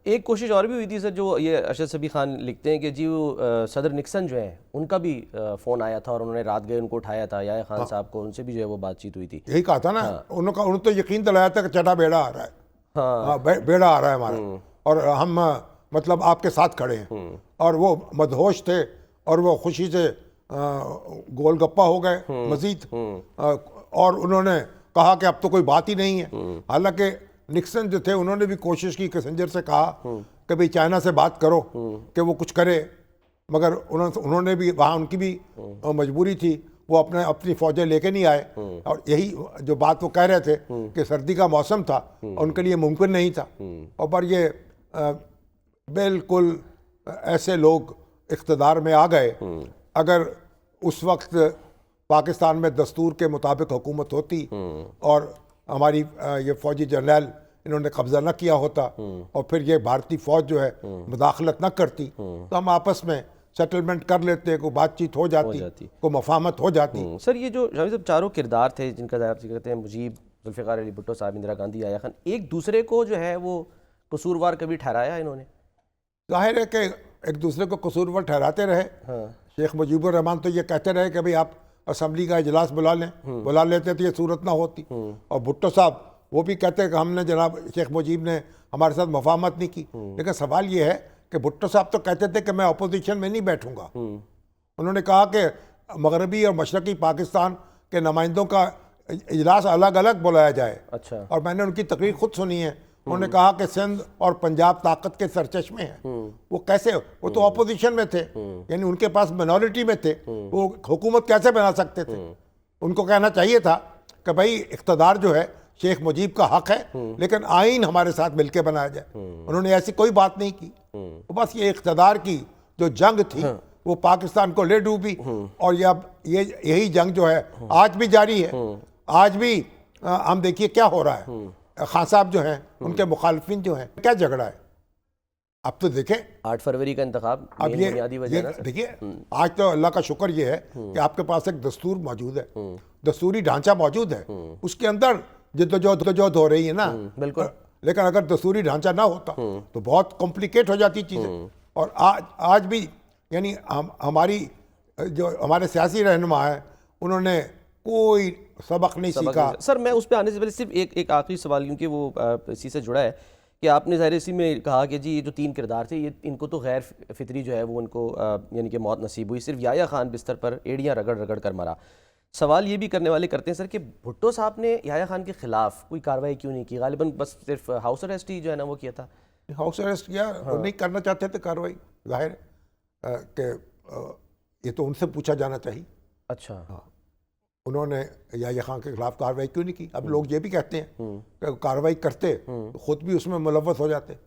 एक कोशिश और भी हुई थी सर, जो ये अरशद सबी खान लिखते हैं कि जी वो सदर निक्सन जो हैं उनका भी फ़ोन आया था और उन्होंने रात गए उनको उठाया था, याया खान साहब को, उनसे भी जो है वो बातचीत हुई थी। यही कहा था ना, उन्होंने तो यकीन दिलाया था कि चटा बेड़ा आ रहा है। हाँ, बेड़ा आ रहा है हमारा, और हम मतलब आपके साथ खड़े हैं। और वो मदहोश थे और वो खुशी से गोलगप्पा हो गए मजीद। और उन्होंने कहा कि अब तो कोई बात ही नहीं है। हालांकि निक्सन जो थे उन्होंने भी कोशिश की, किसिंजर से कहा कि भाई चाइना से बात करो कि वो कुछ करे, मगर उन्होंने भी वहाँ, उनकी भी मजबूरी थी, वो अपनी फौजें लेके नहीं आए। और यही जो बात वो कह रहे थे कि सर्दी का मौसम था, उनके लिए मुमकिन नहीं था। और पर ये बिल्कुल ऐसे लोग इख्तिदार में आ गए। अगर उस वक्त पाकिस्तान में दस्तूर के मुताबिक हुकूमत होती और हमारी ये फौजी जर्नल इन्होंने कब्जा न किया होता और फिर ये भारतीय फौज जो है मुदाखलत न करती, तो हम आपस में सेटलमेंट कर लेते, को बातचीत हो जाती, को मफाहमत हो जाती। सर ये जो जावेद साहब चारों किरदार थे जिनका आप जिक्र करते हैं, मुजीब, जुल्फ़िकार अली भुट्टो साहब, इंदिरा गांधी, याया खान, एक दूसरे को जो है वो कसूरवार कभी ठहराया इन्होंने? जाहिर है कि एक दूसरे को कसूरवार ठहराते रहे। शेख मुजीबुर रहमान तो ये कहते रहे कि भाई आप असम्बली का इजलास बुला लेते तो ये सूरत ना होती। और भुट्टो साहब वो भी कहते हैं कि हमने जनाब शेख मुजीब ने हमारे साथ मफाहमत नहीं की। लेकिन सवाल ये है कि भुट्टो साहब तो कहते थे कि मैं अपोजिशन में नहीं बैठूंगा। उन्होंने कहा कि मगरबी और मशरकी पाकिस्तान के नुमाइंदों का इजलास अलग अलग बुलाया जाए। अच्छा। और मैंने उनकी तकरीर खुद सुनी है। उन्होंने कहा कि सिंध और पंजाब ताकत के सरचश्मे हैं। वो कैसे, वो तो अपोजिशन में थे, यानी उनके पास मिनॉरिटी में थे, वो हुकूमत कैसे बना सकते थे? उनको कहना चाहिए था कि भाई इख्तिदार जो है शेख मुजीब का हक है, लेकिन आइन हमारे साथ मिलकर बनाया जाए। उन्होंने ऐसी कोई बात नहीं की। तो बस ये इख्तिदार की जो जंग थी वो पाकिस्तान को ले डूबी। और यही जंग जो है आज भी जारी है। आज भी हम देखिए क्या हो रहा है। खान साहब जो हैं उनके मुखालिफिन जो हैं, क्या झगड़ा है अब तो देखें। 8 फरवरी का इंतखाब अब ये देखिए, आज तो अल्लाह का शुक्र ये है कि आपके पास एक दस्तूर मौजूद है, दस्तूरी ढांचा मौजूद है, उसके अंदर जिद्दोजहद हो रही है ना। बिल्कुल। लेकिन अगर दस्तूरी ढांचा ना होता तो बहुत कॉम्प्लिकेट हो जाती चीज़ें। और आज भी यानी हमारी जो हमारे सियासी रहनुमा है उन्होंने कोई सबक नहीं सीखा। सर मैं उस पर आने से पहले सिर्फ एक आखिरी सवाल, क्योंकि वो इसी से जुड़ा है कि आपने ज़ाहिर इसी में कहा कि जी ये जो 3 किरदार थे, ये इनको तो गैर फितरी जो है वो उनको यानी कि मौत नसीब हुई। सिर्फ याया खान बिस्तर पर एड़ियाँ रगड़ रगड़ कर मरा। सवाल ये भी करने वाले करते हैं सर कि भुट्टो साहब ने याया खान के खिलाफ कोई कार्रवाई क्यों नहीं की? गालिबन बस सिर्फ हाउस अरेस्ट ही जो है ना वो किया था। हाउस अरेस्ट किया, नहीं करना चाहते थे कार्रवाई। जाहिर कि ये तो उनसे पूछा जाना चाहिए। अच्छा। उन्होंने याया खान के खिलाफ कार्रवाई क्यों नहीं की? अब लोग ये भी कहते हैं कि कार्रवाई करते तो खुद भी उसमें मुलव्वस हो जाते,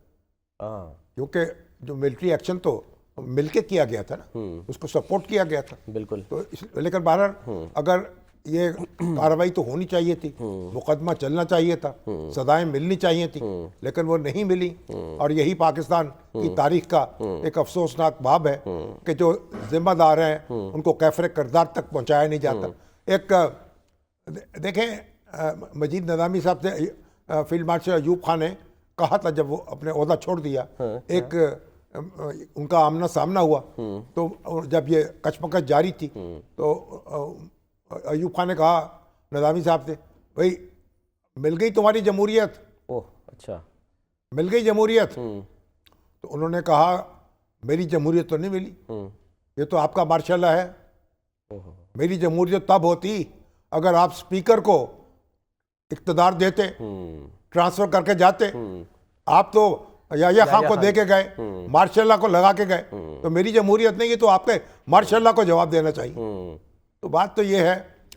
क्योंकि जो मिलिट्री एक्शन तो मिलके किया गया था ना, उसको सपोर्ट किया गया था। बिल्कुल। तो लेकिन बहरहाल अगर ये कार्रवाई तो होनी चाहिए थी, मुकदमा चलना चाहिए था, सजाएं मिलनी चाहिए थी, लेकिन वो नहीं मिली। और यही पाकिस्तान की तारीख का एक अफसोसनाक बाब है कि जो जिम्मेदार हैं उनको कैफरे किरदार तक पहुंचाया नहीं जाता। एक देखें, मजीद नज़ामी साहब से फील्ड मार्शल अयूब खान ने कहा था जब वो अपने ओहदा छोड़ दिया, एक उनका आमना सामना हुआ, तो जब ये कचमकच जारी थी तो अयूब खान ने कहा नज़ामी साहब से, भाई मिल गई तुम्हारी जमहूरियत? ओह अच्छा, मिल गई जमहूरियत? तो उन्होंने कहा मेरी जमहूरियत तो नहीं मिली, ये तो आपका मार्शल है। मेरी जमहूरियत तब होती अगर आप स्पीकर को इख्तिदार देते, ट्रांसफर करके जाते। आप तो याया खान को दे के गए, मार्शल को लगा के गए, तो मेरी जमहूरियत नहीं है, तो आपके मार्शल को जवाब देना चाहिए। तो बात तो ये है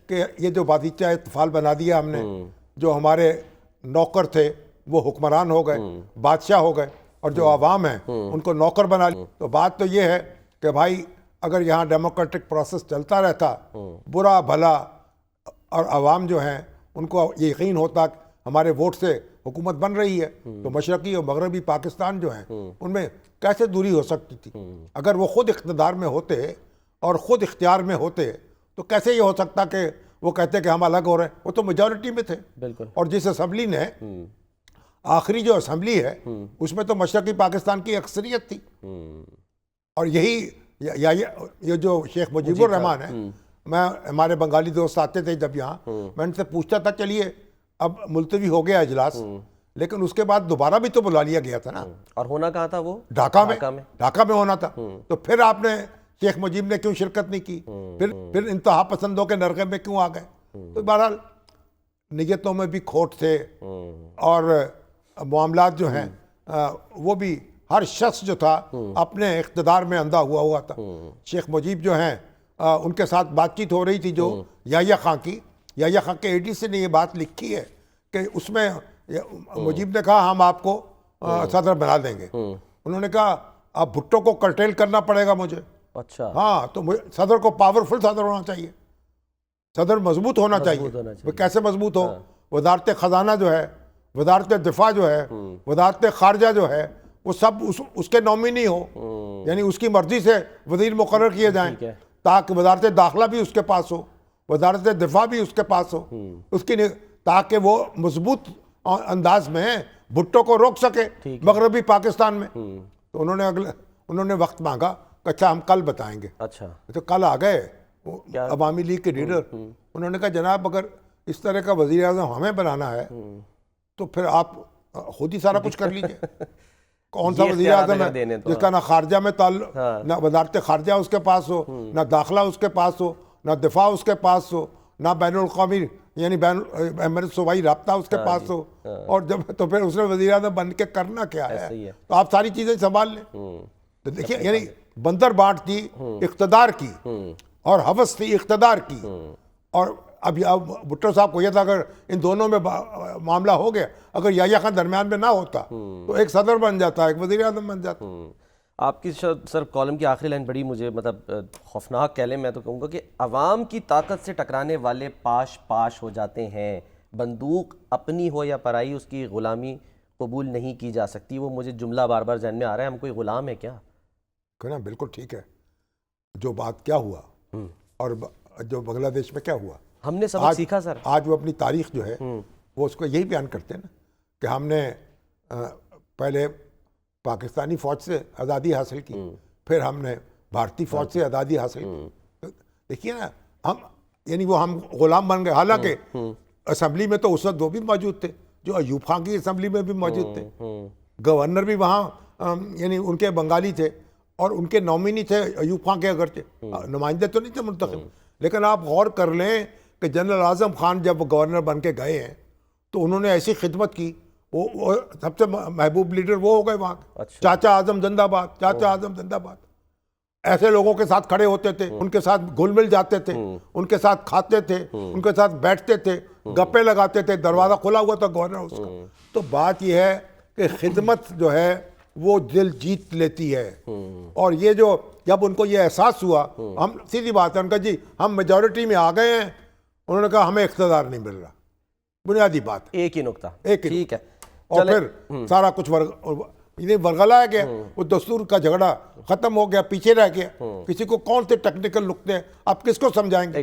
कि ये जो बादीचा इत्तफाल बना दिया हमने, जो हमारे नौकर थे वो हुक्मरान हो गए, बादशाह हो गए, और जो आवाम है उनको नौकर बना लिया। तो बात तो ये है कि भाई अगर यहाँ डेमोक्रेटिक प्रोसेस चलता रहता, बुरा भला और आवाम जो हैं उनको ये यकीन होता कि हमारे वोट से हुकूमत बन रही है, तो मशरकी और मगरबी पाकिस्तान जो हैं उनमें कैसे दूरी हो सकती थी? अगर वो खुद इख्तिदार में होते और ख़ुद इख्तियार में होते तो कैसे ये हो सकता कि वो कहते कि हम अलग हो रहे हैं? वो तो मेजॉरिटी में थे। बिल्कुल। और जिस असम्बली ने आखिरी जो असम्बली है उसमें तो मशरकी पाकिस्तान की अक्सरियत थी, और यही ये जो शेख मुजीबुर रहमान है, मैं हमारे बंगाली दोस्त आते थे जब यहाँ, मैं उनसे पूछता था चलिए अब मुलतवी हो गया इजलास, लेकिन उसके बाद दोबारा भी तो बुला लिया गया था ना, और होना कहाँ था वो? ढाका में होना था। तो फिर आपने शेख मुजीब ने क्यों शिरकत नहीं की? फिर इंतहा पसंदों के नरगे में क्यों आ गए? तो बहरहाल नियतों में भी खोट थे, और मामलात जो हैं वो भी, हर शख्स जो था अपने इख्तिदार में अंधा हुआ था। शेख मुजीब जो हैं उनके साथ बातचीत हो रही थी जो याह्या खां की, याह्या खां के एडीसी ने ये बात लिखी है कि उसमें मुजीब ने कहा हम आपको सदर बना देंगे। उन्होंने कहा अब भुट्टो को कर्टेल करना पड़ेगा मुझे। अच्छा, हाँ, तो सदर को पावरफुल सदर होना चाहिए, सदर मजबूत होना चाहिए। वो कैसे मजबूत हो? वजारत खजाना जो है, वजारत दिफा जो है, वजारत खारजा जो है, वो सब उसके नॉमिनी हो, यानी उसकी मर्जी से वजीर मुकर्रर किए जाएं, ताकि वजारत दाखिला भी उसके पास हो, वजारत दिफा भी उसके पास हो, उसकी, ताकि वो मजबूत अंदाज में भुट्टो को रोक सके मगरबी पाकिस्तान में। तो उन्होंने वक्त मांगा, अच्छा हम कल बताएंगे। अच्छा, तो कल आ गए अवामी लीग के लीडर, उन्होंने कहा जनाब अगर इस तरह का वजीर आज़म हमें बनाना है तो फिर आप खुद ही सारा कुछ कर लीजिए। कौन सा वजीर आज़म है जिसका ना खारजा में ताल्लुक, ना वजारत खारजा उसके पास हो, ना दाखिला उसके पास हो, ना दिफा उसके पास हो, ना बैनुल क़ौमी यानी बैन सूबाई राब्ता उसके पास हो, और जब तो फिर उसने वजीर आज़म बन के करना क्या है? तो आप सारी चीज़ें संभाल लें। तो देखिए, यानी बंदर बाट थी इख्तदार की, और हवस थी इख्तदार की, और अब भुट्टो साहब को यह था अगर इन दोनों में मामला हो गया, अगर याह्या खान दरमियान में ना होता तो एक सदर बन जाता, एक वजीर आज़म बन जाता। आपकी सर कॉलम की आखिरी लाइन बड़ी मुझे मतलब खौफनाक कह लें, मैं तो कहूँगा कि अवाम की ताकत से टकराने वाले पाश पाश हो जाते हैं, बंदूक अपनी हो या पराई उसकी ग़ुलामी कबूल नहीं की जा सकती। वो मुझे जुमला बार बार जहन में आ रहा है, हम कोई ग़ुलाम है क्या? कहना बिल्कुल ठीक है। जो बात क्या हुआ और जो बांग्लादेश में क्या हुआ, हमने सबक सीखा सर। आज वो अपनी तारीख जो है वो उसको यही बयान करते हैं ना कि हमने पहले पाकिस्तानी फ़ौज से आज़ादी हासिल की, फिर हमने भारतीय फ़ौज से आज़ादी हासिल की। देखिए ना, हम यानी वो हम ग़ुलाम बन गए। हालांकि असम्बली में तो उस वक्त वो भी मौजूद थे जो अयूब खान की असम्बली में भी मौजूद थे, गवर्नर भी वहाँ यानी उनके बंगाली थे, और उनके नॉमिनी थे अयूब खान के, अगरचे नुमाइंदे तो नहीं थे मुंतखब। लेकिन आप गौर कर लें कि जनरल आज़म खान जब गवर्नर बन के गए हैं तो उन्होंने ऐसी खिदमत की, वो सबसे महबूब लीडर वो हो गए वहाँ के। अच्छा। चाचा आज़म जिंदाबाद, चाचा आज़म जिंदाबाद। ऐसे लोगों के साथ खड़े होते थे, उनके साथ घुल मिल जाते थे, उनके साथ खाते थे, उनके साथ बैठते थे, गप्पे लगाते थे, दरवाज़ा खुला हुआ था गवर्नर उसका। तो बात यह है कि खिदमत जो है वो दिल जीत लेती है, और ये जो जब उनको ये एहसास हुआ, हम सीधी बात है, उनका जी हम मेजॉरिटी में आ गए हैं, उन्होंने कहा हमें इख्तियार नहीं मिल रहा। बुनियादी बात, एक ही नुक्ता, एक ठीक है। और फिर सारा कुछ वर्गलाया गया, वो दस्तूर का झगड़ा खत्म हो गया, पीछे रह गया। किसी को कौन से टेक्निकल नुक्ते हैं आप किसको समझाएंगे?